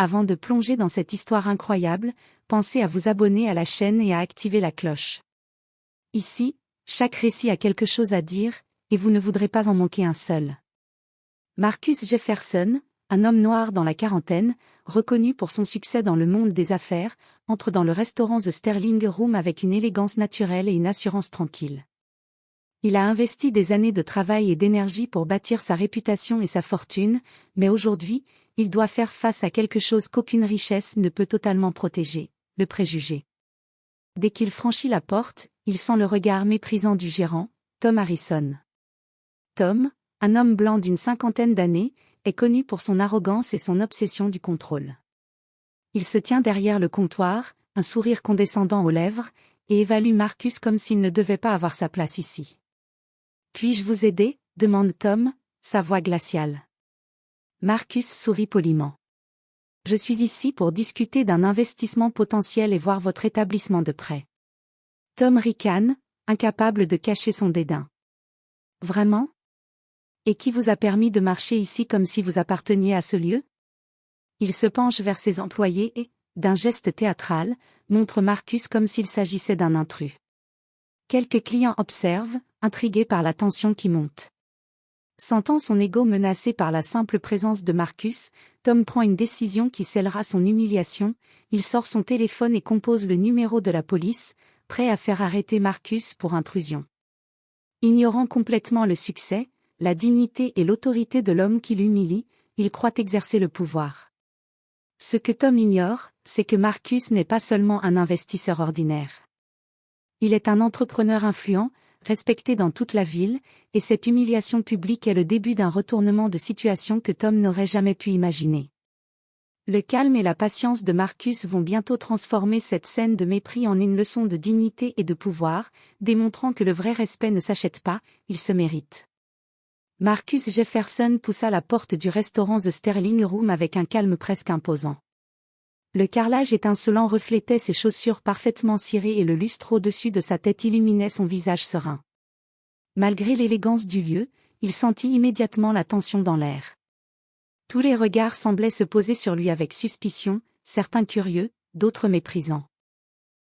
Avant de plonger dans cette histoire incroyable, pensez à vous abonner à la chaîne et à activer la cloche. Ici, chaque récit a quelque chose à dire, et vous ne voudrez pas en manquer un seul. Marcus Jefferson, un homme noir dans la quarantaine, reconnu pour son succès dans le monde des affaires, entre dans le restaurant The Sterling Room avec une élégance naturelle et une assurance tranquille. Il a investi des années de travail et d'énergie pour bâtir sa réputation et sa fortune, mais aujourd'hui, il doit faire face à quelque chose qu'aucune richesse ne peut totalement protéger, le préjugé. Dès qu'il franchit la porte, il sent le regard méprisant du gérant, Tom Harrison. Tom, un homme blanc d'une cinquantaine d'années, est connu pour son arrogance et son obsession du contrôle. Il se tient derrière le comptoir, un sourire condescendant aux lèvres, et évalue Marcus comme s'il ne devait pas avoir sa place ici. « Puis-je vous aider ?» demande Tom, sa voix glaciale. Marcus sourit poliment. « Je suis ici pour discuter d'un investissement potentiel et voir votre établissement de près. » Tom ricane, incapable de cacher son dédain. « Vraiment ? Et qui vous a permis de marcher ici comme si vous apparteniez à ce lieu ?» Il se penche vers ses employés et, d'un geste théâtral, montre Marcus comme s'il s'agissait d'un intrus. Quelques clients observent, intrigués par la tension qui monte. Sentant son ego menacé par la simple présence de Marcus, Tom prend une décision qui scellera son humiliation, il sort son téléphone et compose le numéro de la police, prêt à faire arrêter Marcus pour intrusion. Ignorant complètement le succès, la dignité et l'autorité de l'homme qui l'humilie, il croit exercer le pouvoir. Ce que Tom ignore, c'est que Marcus n'est pas seulement un investisseur ordinaire. Il est un entrepreneur influent, respecté dans toute la ville, et cette humiliation publique est le début d'un retournement de situation que Tom n'aurait jamais pu imaginer. Le calme et la patience de Marcus vont bientôt transformer cette scène de mépris en une leçon de dignité et de pouvoir, démontrant que le vrai respect ne s'achète pas, il se mérite. Marcus Jefferson poussa la porte du restaurant The Sterling Room avec un calme presque imposant. Le carrelage étincelant reflétait ses chaussures parfaitement cirées et le lustre au-dessus de sa tête illuminait son visage serein. Malgré l'élégance du lieu, il sentit immédiatement la tension dans l'air. Tous les regards semblaient se poser sur lui avec suspicion, certains curieux, d'autres méprisants.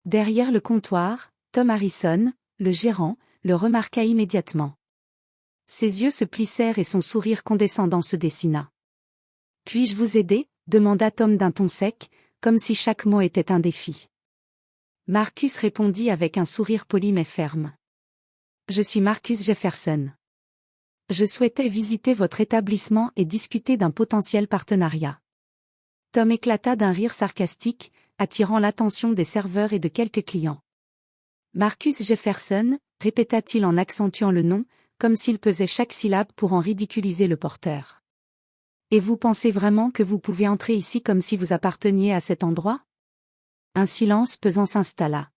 Derrière le comptoir, Tom Harrison, le gérant, le remarqua immédiatement. Ses yeux se plissèrent et son sourire condescendant se dessina. « Puis-je vous aider ?» demanda Tom d'un ton sec, comme si chaque mot était un défi. Marcus répondit avec un sourire poli mais ferme. « Je suis Marcus Jefferson. Je souhaitais visiter votre établissement et discuter d'un potentiel partenariat. » Tom éclata d'un rire sarcastique, attirant l'attention des serveurs et de quelques clients. « Marcus Jefferson » répéta-t-il en accentuant le nom, comme s'il pesait chaque syllabe pour en ridiculiser le porteur. « Et vous pensez vraiment que vous pouvez entrer ici comme si vous apparteniez à cet endroit ?» Un silence pesant s'installa.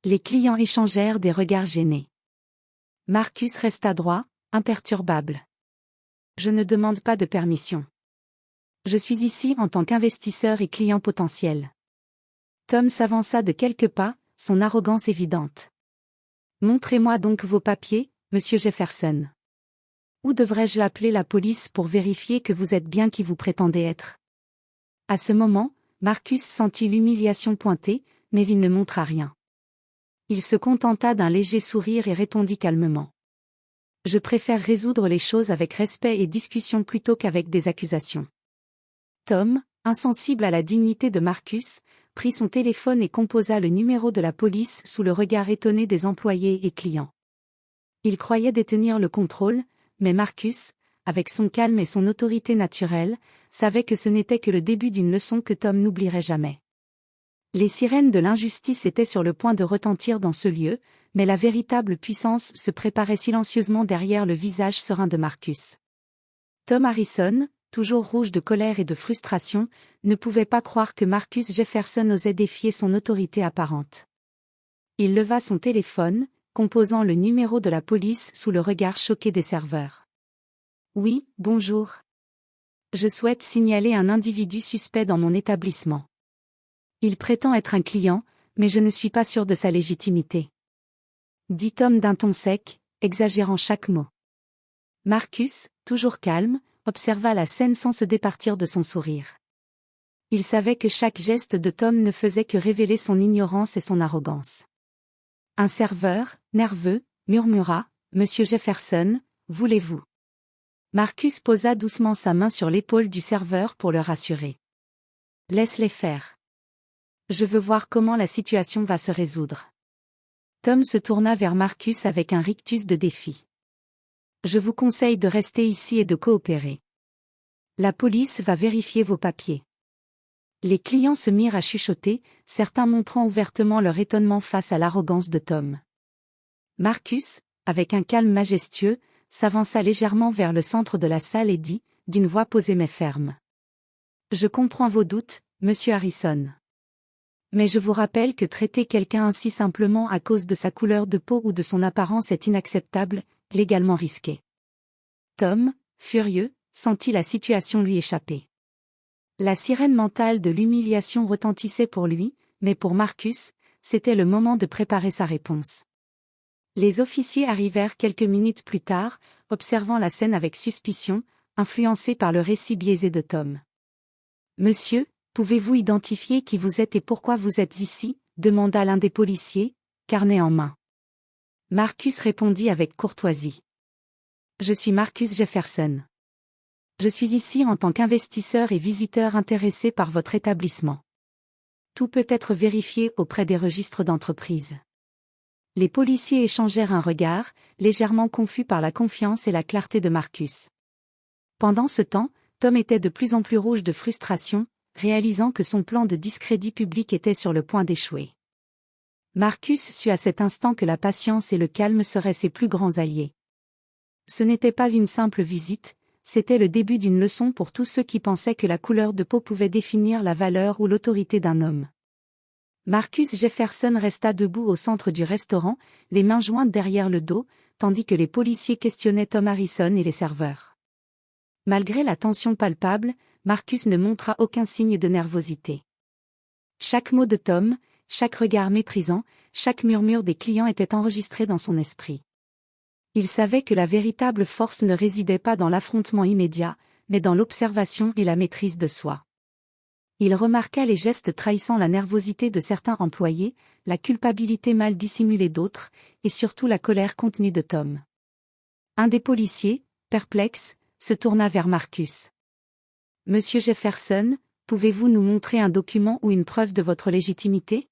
Les clients échangèrent des regards gênés. Marcus resta droit, imperturbable. « Je ne demande pas de permission. Je suis ici en tant qu'investisseur et client potentiel. » Tom s'avança de quelques pas, son arrogance évidente. « Montrez-moi donc vos papiers, monsieur Jefferson. Où devrais-je appeler la police pour vérifier que vous êtes bien qui vous prétendez être ?» À ce moment, Marcus sentit l'humiliation pointer, mais il ne montra rien. Il se contenta d'un léger sourire et répondit calmement. « Je préfère résoudre les choses avec respect et discussion plutôt qu'avec des accusations. » Tom, insensible à la dignité de Marcus, prit son téléphone et composa le numéro de la police sous le regard étonné des employés et clients. Il croyait détenir le contrôle, mais Marcus, avec son calme et son autorité naturelle, savait que ce n'était que le début d'une leçon que Tom n'oublierait jamais. Les sirènes de l'injustice étaient sur le point de retentir dans ce lieu, mais la véritable puissance se préparait silencieusement derrière le visage serein de Marcus. Tom Harrison, toujours rouge de colère et de frustration, ne pouvait pas croire que Marcus Jefferson osait défier son autorité apparente. Il leva son téléphone, composant le numéro de la police sous le regard choqué des serveurs. « Oui, bonjour. Je souhaite signaler un individu suspect dans mon établissement. Il prétend être un client, mais je ne suis pas sûr de sa légitimité. » dit Tom d'un ton sec, exagérant chaque mot. Marcus, toujours calme, observa la scène sans se départir de son sourire. Il savait que chaque geste de Tom ne faisait que révéler son ignorance et son arrogance. Un serveur, nerveux, murmura, « Monsieur Jefferson, voulez-vous » Marcus posa doucement sa main sur l'épaule du serveur pour le rassurer. « Laisse-les faire. Je veux voir comment la situation va se résoudre. » Tom se tourna vers Marcus avec un rictus de défi. « Je vous conseille de rester ici et de coopérer. La police va vérifier vos papiers. » Les clients se mirent à chuchoter, certains montrant ouvertement leur étonnement face à l'arrogance de Tom. Marcus, avec un calme majestueux, s'avança légèrement vers le centre de la salle et dit, d'une voix posée mais ferme. « Je comprends vos doutes, monsieur Harrison. Mais je vous rappelle que traiter quelqu'un ainsi simplement à cause de sa couleur de peau ou de son apparence est inacceptable, légalement risqué. » Tom, furieux, sentit la situation lui échapper. La sirène mentale de l'humiliation retentissait pour lui, mais pour Marcus, c'était le moment de préparer sa réponse. Les officiers arrivèrent quelques minutes plus tard, observant la scène avec suspicion, influencés par le récit biaisé de Tom. « Monsieur, pouvez-vous identifier qui vous êtes et pourquoi vous êtes ici » demanda l'un des policiers, carnet en main. Marcus répondit avec courtoisie. « Je suis Marcus Jefferson. Je suis ici en tant qu'investisseur et visiteur intéressé par votre établissement. Tout peut être vérifié auprès des registres d'entreprise. » Les policiers échangèrent un regard, légèrement confus par la confiance et la clarté de Marcus. Pendant ce temps, Tom était de plus en plus rouge de frustration, réalisant que son plan de discrédit public était sur le point d'échouer. Marcus sut à cet instant que la patience et le calme seraient ses plus grands alliés. Ce n'était pas une simple visite, c'était le début d'une leçon pour tous ceux qui pensaient que la couleur de peau pouvait définir la valeur ou l'autorité d'un homme. Marcus Jefferson resta debout au centre du restaurant, les mains jointes derrière le dos, tandis que les policiers questionnaient Tom Harrison et les serveurs. Malgré la tension palpable, Marcus ne montra aucun signe de nervosité. Chaque mot de Tom, chaque regard méprisant, chaque murmure des clients était enregistré dans son esprit. Il savait que la véritable force ne résidait pas dans l'affrontement immédiat, mais dans l'observation et la maîtrise de soi. Il remarqua les gestes trahissant la nervosité de certains employés, la culpabilité mal dissimulée d'autres, et surtout la colère contenue de Tom. Un des policiers, perplexe, se tourna vers Marcus. « Monsieur Jefferson, pouvez-vous nous montrer un document ou une preuve de votre légitimité ?»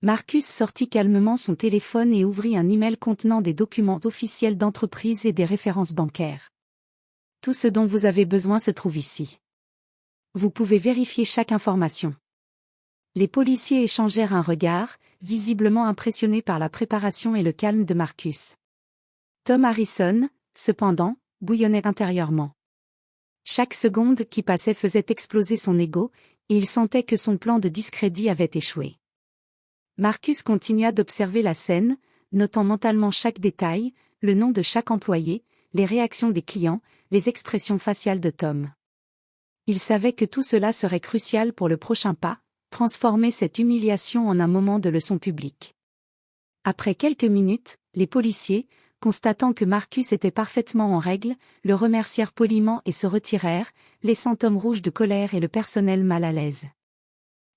Marcus sortit calmement son téléphone et ouvrit un email contenant des documents officiels d'entreprise et des références bancaires. « Tout ce dont vous avez besoin se trouve ici. Vous pouvez vérifier chaque information. » Les policiers échangèrent un regard, visiblement impressionnés par la préparation et le calme de Marcus. Tom Harrison, cependant, bouillonnait intérieurement. Chaque seconde qui passait faisait exploser son ego, et il sentait que son plan de discrédit avait échoué. Marcus continua d'observer la scène, notant mentalement chaque détail, le nom de chaque employé, les réactions des clients, les expressions faciales de Tom. Il savait que tout cela serait crucial pour le prochain pas, transformer cette humiliation en un moment de leçon publique. Après quelques minutes, les policiers, constatant que Marcus était parfaitement en règle, le remercièrent poliment et se retirèrent, laissant Tom rouge de colère et le personnel mal à l'aise.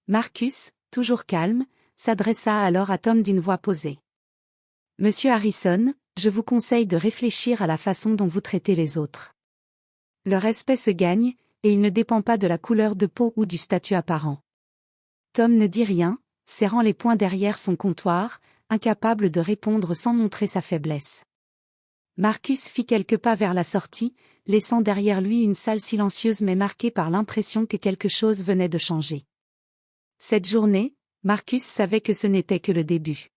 Marcus, toujours calme, s'adressa alors à Tom d'une voix posée. « Monsieur Harrison, je vous conseille de réfléchir à la façon dont vous traitez les autres. Le respect se gagne, et il ne dépend pas de la couleur de peau ou du statut apparent. » Tom ne dit rien, serrant les poings derrière son comptoir, incapable de répondre sans montrer sa faiblesse. Marcus fit quelques pas vers la sortie, laissant derrière lui une salle silencieuse mais marquée par l'impression que quelque chose venait de changer. Cette journée, Marcus savait que ce n'était que le début.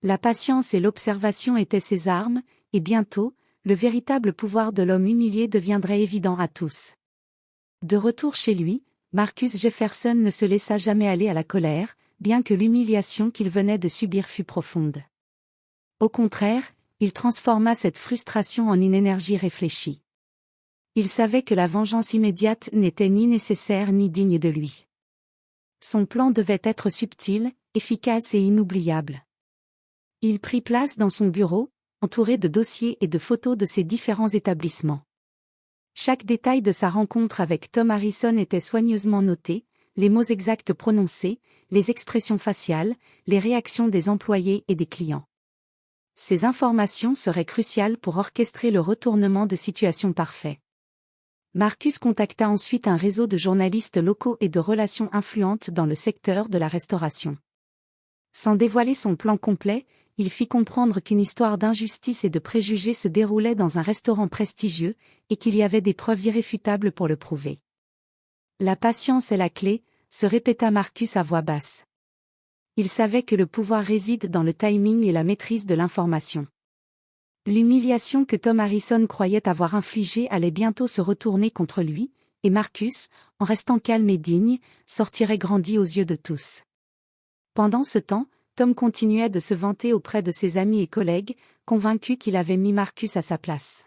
La patience et l'observation étaient ses armes, et bientôt, le véritable pouvoir de l'homme humilié deviendrait évident à tous. De retour chez lui, Marcus Jefferson ne se laissa jamais aller à la colère, bien que l'humiliation qu'il venait de subir fût profonde. Au contraire, il transforma cette frustration en une énergie réfléchie. Il savait que la vengeance immédiate n'était ni nécessaire ni digne de lui. Son plan devait être subtil, efficace et inoubliable. Il prit place dans son bureau, entouré de dossiers et de photos de ses différents établissements. Chaque détail de sa rencontre avec Tom Harrison était soigneusement noté, les mots exacts prononcés, les expressions faciales, les réactions des employés et des clients. Ces informations seraient cruciales pour orchestrer le retournement de situation parfait. Marcus contacta ensuite un réseau de journalistes locaux et de relations influentes dans le secteur de la restauration. Sans dévoiler son plan complet, il fit comprendre qu'une histoire d'injustice et de préjugés se déroulait dans un restaurant prestigieux, et qu'il y avait des preuves irréfutables pour le prouver. La patience est la clé, se répéta Marcus à voix basse. Il savait que le pouvoir réside dans le timing et la maîtrise de l'information. L'humiliation que Tom Harrison croyait avoir infligée allait bientôt se retourner contre lui, et Marcus, en restant calme et digne, sortirait grandi aux yeux de tous. Pendant ce temps, Tom continuait de se vanter auprès de ses amis et collègues, convaincu qu'il avait mis Marcus à sa place.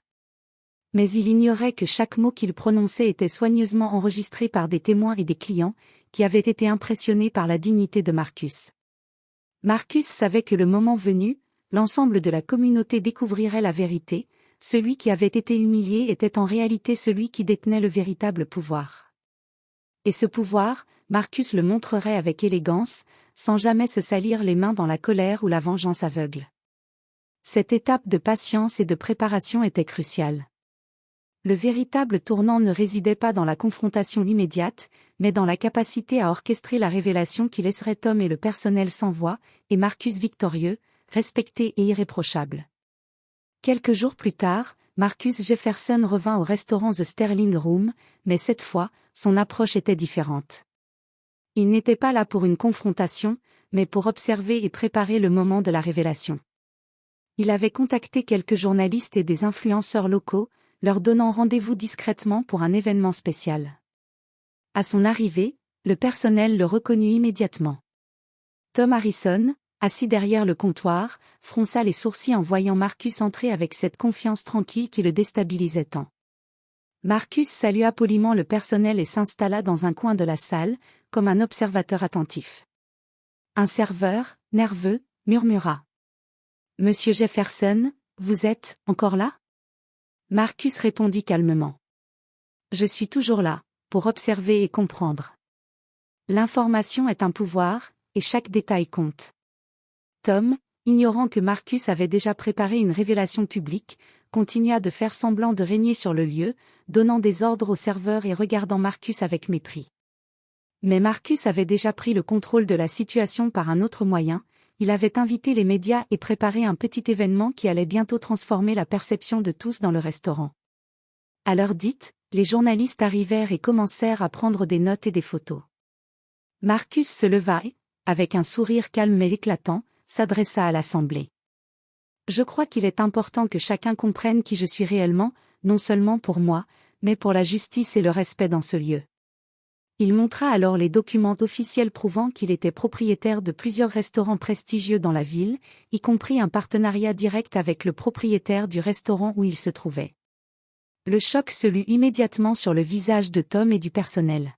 Mais il ignorait que chaque mot qu'il prononçait était soigneusement enregistré par des témoins et des clients, qui avaient été impressionnés par la dignité de Marcus. Marcus savait que le moment venu, l'ensemble de la communauté découvrirait la vérité, celui qui avait été humilié était en réalité celui qui détenait le véritable pouvoir. Et ce pouvoir, Marcus le montrerait avec élégance, sans jamais se salir les mains dans la colère ou la vengeance aveugle. Cette étape de patience et de préparation était cruciale. Le véritable tournant ne résidait pas dans la confrontation immédiate, mais dans la capacité à orchestrer la révélation qui laisserait Tom et le personnel sans voix, et Marcus victorieux, respecté et irréprochable. Quelques jours plus tard, Marcus Jefferson revint au restaurant The Sterling Room, mais cette fois, son approche était différente. Il n'était pas là pour une confrontation, mais pour observer et préparer le moment de la révélation. Il avait contacté quelques journalistes et des influenceurs locaux, leur donnant rendez-vous discrètement pour un événement spécial. À son arrivée, le personnel le reconnut immédiatement. Tom Harrison, assis derrière le comptoir, fronça les sourcils en voyant Marcus entrer avec cette confiance tranquille qui le déstabilisait tant. Marcus salua poliment le personnel et s'installa dans un coin de la salle, comme un observateur attentif. Un serveur, nerveux, murmura. « Monsieur Jefferson, vous êtes encore là ?» Marcus répondit calmement. « Je suis toujours là, pour observer et comprendre. L'information est un pouvoir, et chaque détail compte. » Tom, ignorant que Marcus avait déjà préparé une révélation publique, continua de faire semblant de régner sur le lieu, donnant des ordres au serveur et regardant Marcus avec mépris. Mais Marcus avait déjà pris le contrôle de la situation par un autre moyen, il avait invité les médias et préparé un petit événement qui allait bientôt transformer la perception de tous dans le restaurant. À l'heure dite, les journalistes arrivèrent et commencèrent à prendre des notes et des photos. Marcus se leva et, avec un sourire calme mais éclatant, s'adressa à l'assemblée. « Je crois qu'il est important que chacun comprenne qui je suis réellement, non seulement pour moi, mais pour la justice et le respect dans ce lieu. » Il montra alors les documents officiels prouvant qu'il était propriétaire de plusieurs restaurants prestigieux dans la ville, y compris un partenariat direct avec le propriétaire du restaurant où il se trouvait. Le choc se lut immédiatement sur le visage de Tom et du personnel.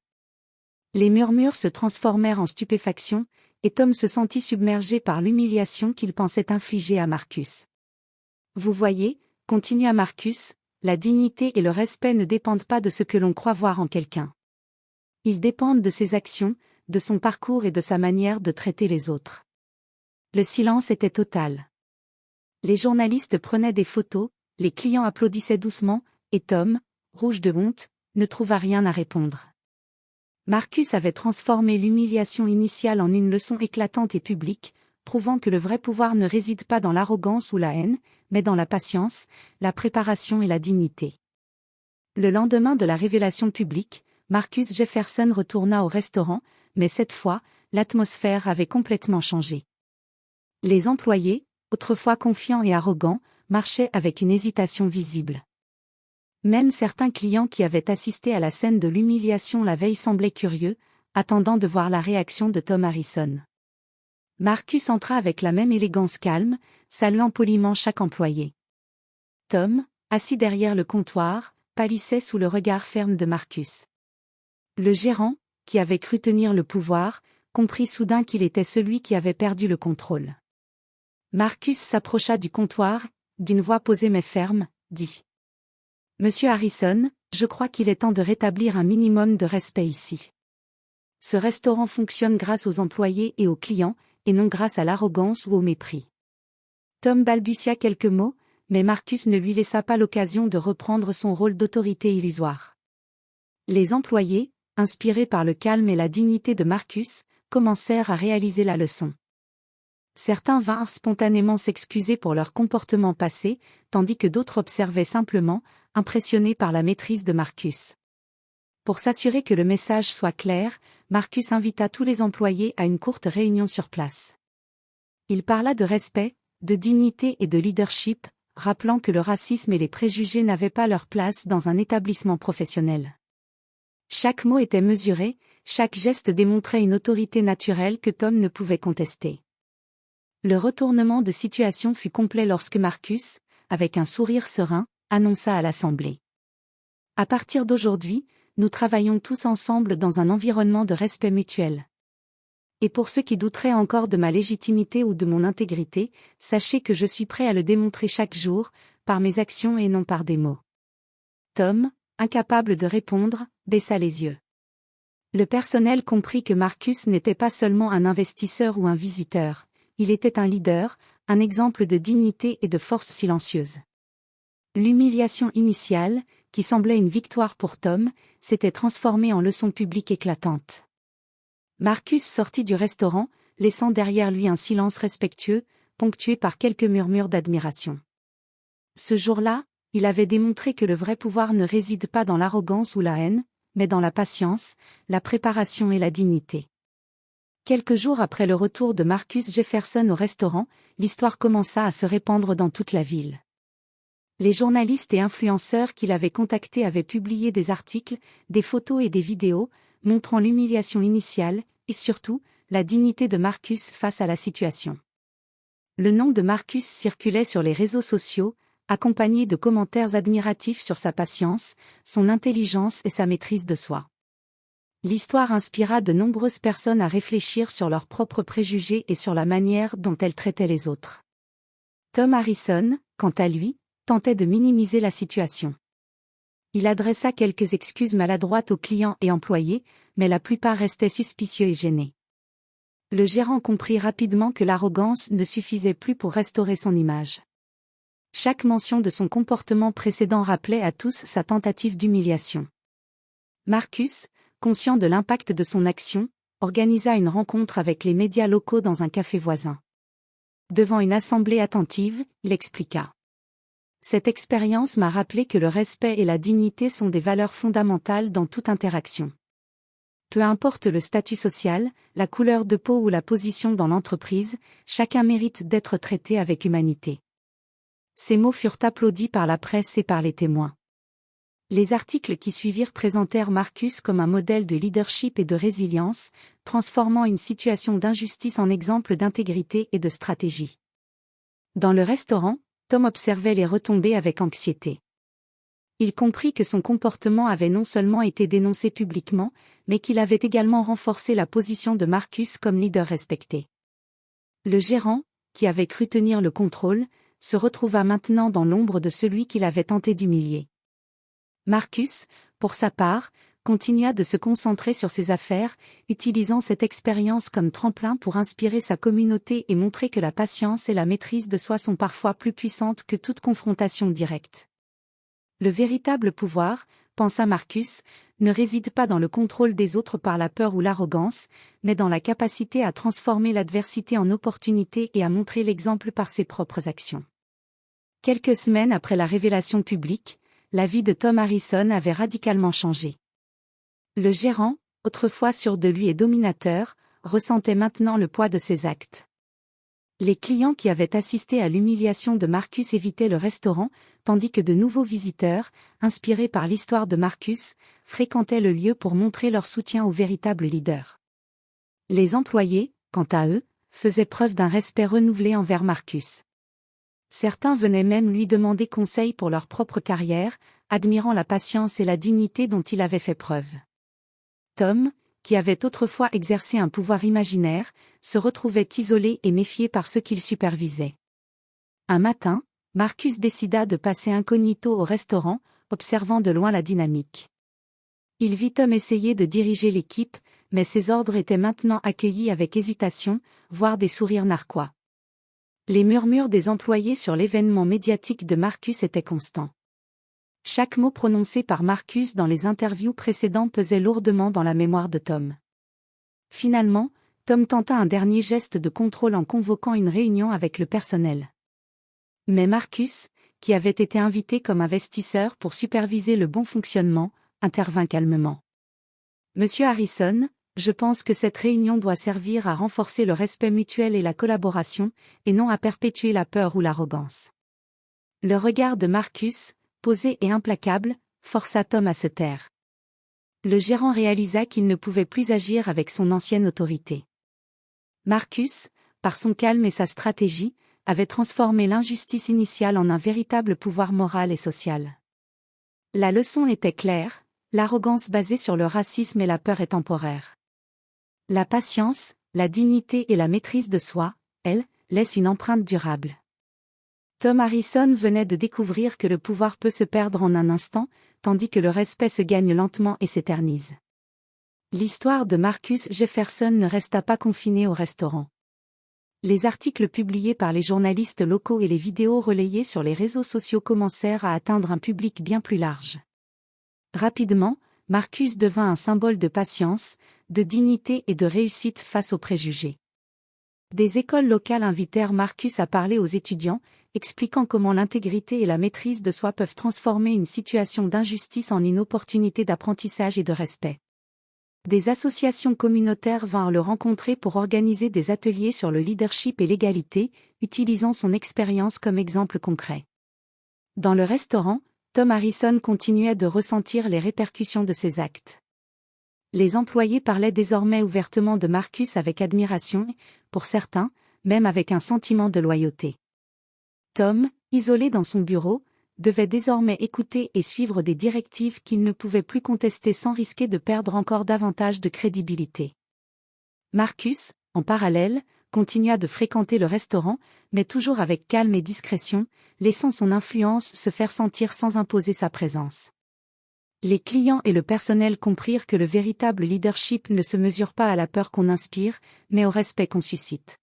Les murmures se transformèrent en stupéfaction, et Tom se sentit submergé par l'humiliation qu'il pensait infliger à Marcus. « Vous voyez, continua Marcus, la dignité et le respect ne dépendent pas de ce que l'on croit voir en quelqu'un. Ils dépendent de ses actions, de son parcours et de sa manière de traiter les autres. » Le silence était total. Les journalistes prenaient des photos, les clients applaudissaient doucement, et Tom, rouge de honte, ne trouva rien à répondre. Marcus avait transformé l'humiliation initiale en une leçon éclatante et publique, prouvant que le vrai pouvoir ne réside pas dans l'arrogance ou la haine, mais dans la patience, la préparation et la dignité. Le lendemain de la révélation publique, Marcus Jefferson retourna au restaurant, mais cette fois, l'atmosphère avait complètement changé. Les employés, autrefois confiants et arrogants, marchaient avec une hésitation visible. Même certains clients qui avaient assisté à la scène de l'humiliation la veille semblaient curieux, attendant de voir la réaction de Tom Harrison. Marcus entra avec la même élégance calme, saluant poliment chaque employé. Tom, assis derrière le comptoir, pâlissait sous le regard ferme de Marcus. Le gérant, qui avait cru tenir le pouvoir, comprit soudain qu'il était celui qui avait perdu le contrôle. Marcus s'approcha du comptoir, d'une voix posée mais ferme, dit : « Monsieur Harrison, Je crois qu'il est temps de rétablir un minimum de respect ici. Ce restaurant fonctionne grâce aux employés et aux clients, et non grâce à l'arrogance ou au mépris. Tom balbutia quelques mots, mais Marcus ne lui laissa pas l'occasion de reprendre son rôle d'autorité illusoire. Les employés, inspirés par le calme et la dignité de Marcus, commencèrent à réaliser la leçon. Certains vinrent spontanément s'excuser pour leur comportement passé, tandis que d'autres observaient simplement, impressionnés par la maîtrise de Marcus. Pour s'assurer que le message soit clair, Marcus invita tous les employés à une courte réunion sur place. Il parla de respect, de dignité et de leadership, rappelant que le racisme et les préjugés n'avaient pas leur place dans un établissement professionnel. Chaque mot était mesuré, chaque geste démontrait une autorité naturelle que Tom ne pouvait contester. Le retournement de situation fut complet lorsque Marcus, avec un sourire serein, annonça à l'Assemblée. À partir d'aujourd'hui, nous travaillons tous ensemble dans un environnement de respect mutuel. Et pour ceux qui douteraient encore de ma légitimité ou de mon intégrité, sachez que je suis prêt à le démontrer chaque jour, par mes actions et non par des mots. Tom, incapable de répondre, baissa les yeux. Le personnel comprit que Marcus n'était pas seulement un investisseur ou un visiteur, il était un leader, un exemple de dignité et de force silencieuse. L'humiliation initiale, qui semblait une victoire pour Tom, s'était transformée en leçon publique éclatante. Marcus sortit du restaurant, laissant derrière lui un silence respectueux, ponctué par quelques murmures d'admiration. Ce jour-là, il avait démontré que le vrai pouvoir ne réside pas dans l'arrogance ou la haine, mais dans la patience, la préparation et la dignité. Quelques jours après le retour de Marcus Jefferson au restaurant, l'histoire commença à se répandre dans toute la ville. Les journalistes et influenceurs qui l'avaient contacté avaient publié des articles, des photos et des vidéos, montrant l'humiliation initiale, et surtout, la dignité de Marcus face à la situation. Le nom de Marcus circulait sur les réseaux sociaux, accompagné de commentaires admiratifs sur sa patience, son intelligence et sa maîtrise de soi. L'histoire inspira de nombreuses personnes à réfléchir sur leurs propres préjugés et sur la manière dont elles traitaient les autres. Tom Harrison, quant à lui, tentait de minimiser la situation. Il adressa quelques excuses maladroites aux clients et employés, mais la plupart restaient suspicieux et gênés. Le gérant comprit rapidement que l'arrogance ne suffisait plus pour restaurer son image. Chaque mention de son comportement précédent rappelait à tous sa tentative d'humiliation. Marcus, conscient de l'impact de son action, organisa une rencontre avec les médias locaux dans un café voisin. Devant une assemblée attentive, il expliqua. Cette expérience m'a rappelé que le respect et la dignité sont des valeurs fondamentales dans toute interaction. Peu importe le statut social, la couleur de peau ou la position dans l'entreprise, chacun mérite d'être traité avec humanité. Ces mots furent applaudis par la presse et par les témoins. Les articles qui suivirent présentèrent Marcus comme un modèle de leadership et de résilience, transformant une situation d'injustice en exemple d'intégrité et de stratégie. Dans le restaurant, Tom observait les retombées avec anxiété. Il comprit que son comportement avait non seulement été dénoncé publiquement, mais qu'il avait également renforcé la position de Marcus comme leader respecté. Le gérant, qui avait cru tenir le contrôle, se retrouva maintenant dans l'ombre de celui qu'il avait tenté d'humilier. Marcus, pour sa part, continua de se concentrer sur ses affaires, utilisant cette expérience comme tremplin pour inspirer sa communauté et montrer que la patience et la maîtrise de soi sont parfois plus puissantes que toute confrontation directe. Le véritable pouvoir, pensa Marcus, ne réside pas dans le contrôle des autres par la peur ou l'arrogance, mais dans la capacité à transformer l'adversité en opportunité et à montrer l'exemple par ses propres actions. Quelques semaines après la révélation publique, la vie de Tom Harrison avait radicalement changé. Le gérant, autrefois sûr de lui et dominateur, ressentait maintenant le poids de ses actes. Les clients qui avaient assisté à l'humiliation de Marcus évitaient le restaurant, tandis que de nouveaux visiteurs, inspirés par l'histoire de Marcus, fréquentaient le lieu pour montrer leur soutien au véritable leader. Les employés, quant à eux, faisaient preuve d'un respect renouvelé envers Marcus. Certains venaient même lui demander conseil pour leur propre carrière, admirant la patience et la dignité dont il avait fait preuve. Tom, qui avait autrefois exercé un pouvoir imaginaire, se retrouvait isolé et méfié par ceux qu'il supervisait. Un matin, Marcus décida de passer incognito au restaurant, observant de loin la dynamique. Il vit Tom essayer de diriger l'équipe, mais ses ordres étaient maintenant accueillis avec hésitation, voire des sourires narquois. Les murmures des employés sur l'événement médiatique de Marcus étaient constants. Chaque mot prononcé par Marcus dans les interviews précédentes pesait lourdement dans la mémoire de Tom. Finalement, Tom tenta un dernier geste de contrôle en convoquant une réunion avec le personnel. Mais Marcus, qui avait été invité comme investisseur pour superviser le bon fonctionnement, intervint calmement. Monsieur Harrison, je pense que cette réunion doit servir à renforcer le respect mutuel et la collaboration, et non à perpétuer la peur ou l'arrogance. Le regard de Marcus, posé et implacable, força Tom à se taire. Le gérant réalisa qu'il ne pouvait plus agir avec son ancienne autorité. Marcus, par son calme et sa stratégie, avait transformé l'injustice initiale en un véritable pouvoir moral et social. La leçon était claire, l'arrogance basée sur le racisme et la peur est temporaire. La patience, la dignité et la maîtrise de soi, elles, laissent une empreinte durable. Tom Harrison venait de découvrir que le pouvoir peut se perdre en un instant, tandis que le respect se gagne lentement et s'éternise. L'histoire de Marcus Jefferson ne resta pas confinée au restaurant. Les articles publiés par les journalistes locaux et les vidéos relayées sur les réseaux sociaux commencèrent à atteindre un public bien plus large. Rapidement, Marcus devint un symbole de patience, de dignité et de réussite face aux préjugés. Des écoles locales invitèrent Marcus à parler aux étudiants, expliquant comment l'intégrité et la maîtrise de soi peuvent transformer une situation d'injustice en une opportunité d'apprentissage et de respect. Des associations communautaires vinrent le rencontrer pour organiser des ateliers sur le leadership et l'égalité, utilisant son expérience comme exemple concret. Dans le restaurant, Tom Harrison continuait de ressentir les répercussions de ses actes. Les employés parlaient désormais ouvertement de Marcus avec admiration et, pour certains, même avec un sentiment de loyauté. Tom, isolé dans son bureau, devait désormais écouter et suivre des directives qu'il ne pouvait plus contester sans risquer de perdre encore davantage de crédibilité. Marcus, en parallèle, continua de fréquenter le restaurant, mais toujours avec calme et discrétion, laissant son influence se faire sentir sans imposer sa présence. Les clients et le personnel comprirent que le véritable leadership ne se mesure pas à la peur qu'on inspire, mais au respect qu'on suscite.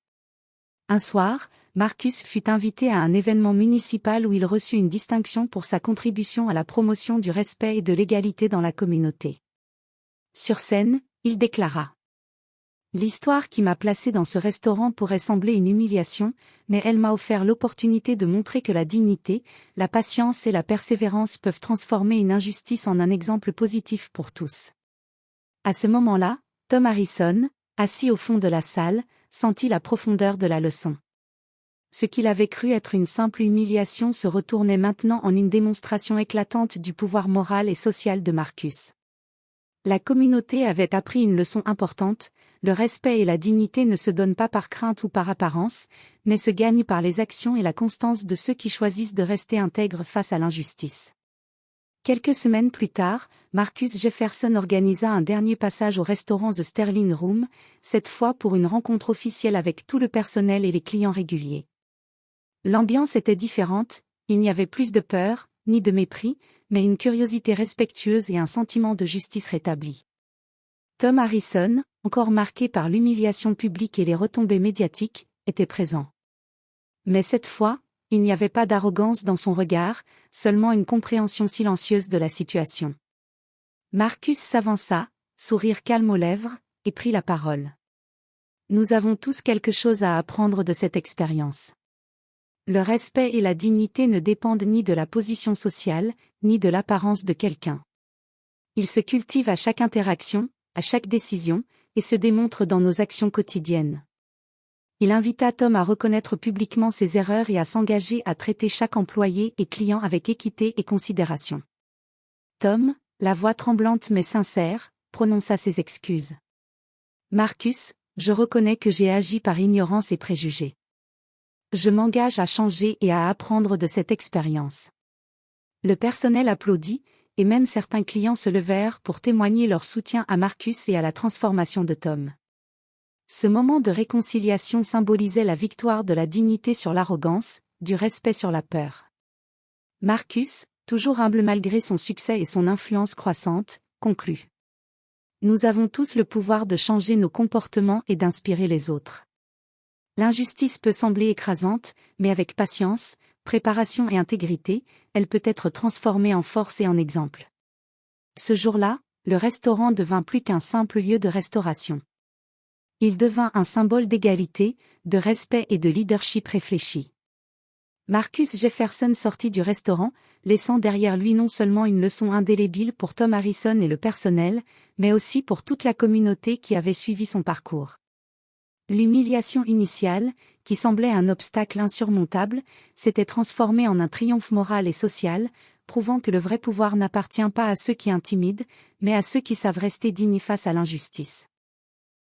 Un soir, Marcus fut invité à un événement municipal où il reçut une distinction pour sa contribution à la promotion du respect et de l'égalité dans la communauté. Sur scène, il déclara : « L'histoire qui m'a placé dans ce restaurant pourrait sembler une humiliation, mais elle m'a offert l'opportunité de montrer que la dignité, la patience et la persévérance peuvent transformer une injustice en un exemple positif pour tous. » À ce moment-là, Tom Harrison, assis au fond de la salle, sentit la profondeur de la leçon. Ce qu'il avait cru être une simple humiliation se retournait maintenant en une démonstration éclatante du pouvoir moral et social de Marcus. La communauté avait appris une leçon importante, le respect et la dignité ne se donnent pas par crainte ou par apparence, mais se gagnent par les actions et la constance de ceux qui choisissent de rester intègres face à l'injustice. Quelques semaines plus tard, Marcus Jefferson organisa un dernier passage au restaurant The Sterling Room, cette fois pour une rencontre officielle avec tout le personnel et les clients réguliers. L'ambiance était différente, il n'y avait plus de peur, ni de mépris, mais une curiosité respectueuse et un sentiment de justice rétabli. Tom Harrison, encore marqué par l'humiliation publique et les retombées médiatiques, était présent. Mais cette fois, il n'y avait pas d'arrogance dans son regard, seulement une compréhension silencieuse de la situation. Marcus s'avança, sourire calme aux lèvres, et prit la parole. « Nous avons tous quelque chose à apprendre de cette expérience. Le respect et la dignité ne dépendent ni de la position sociale, ni de l'apparence de quelqu'un. Ils se cultivent à chaque interaction, à chaque décision, et se démontrent dans nos actions quotidiennes. » Il invita Tom à reconnaître publiquement ses erreurs et à s'engager à traiter chaque employé et client avec équité et considération. Tom, la voix tremblante mais sincère, prononça ses excuses. « Marcus, je reconnais que j'ai agi par ignorance et préjugés. Je m'engage à changer et à apprendre de cette expérience. » Le personnel applaudit, et même certains clients se levèrent pour témoigner leur soutien à Marcus et à la transformation de Tom. Ce moment de réconciliation symbolisait la victoire de la dignité sur l'arrogance, du respect sur la peur. Marcus, toujours humble malgré son succès et son influence croissante, conclut. Nous avons tous le pouvoir de changer nos comportements et d'inspirer les autres. L'injustice peut sembler écrasante, mais avec patience, préparation et intégrité, elle peut être transformée en force et en exemple. Ce jour-là, le restaurant devint plus qu'un simple lieu de restauration. Il devint un symbole d'égalité, de respect et de leadership réfléchi. Marcus Jefferson sortit du restaurant, laissant derrière lui non seulement une leçon indélébile pour Tom Harrison et le personnel, mais aussi pour toute la communauté qui avait suivi son parcours. L'humiliation initiale, qui semblait un obstacle insurmontable, s'était transformée en un triomphe moral et social, prouvant que le vrai pouvoir n'appartient pas à ceux qui intimident, mais à ceux qui savent rester dignes face à l'injustice.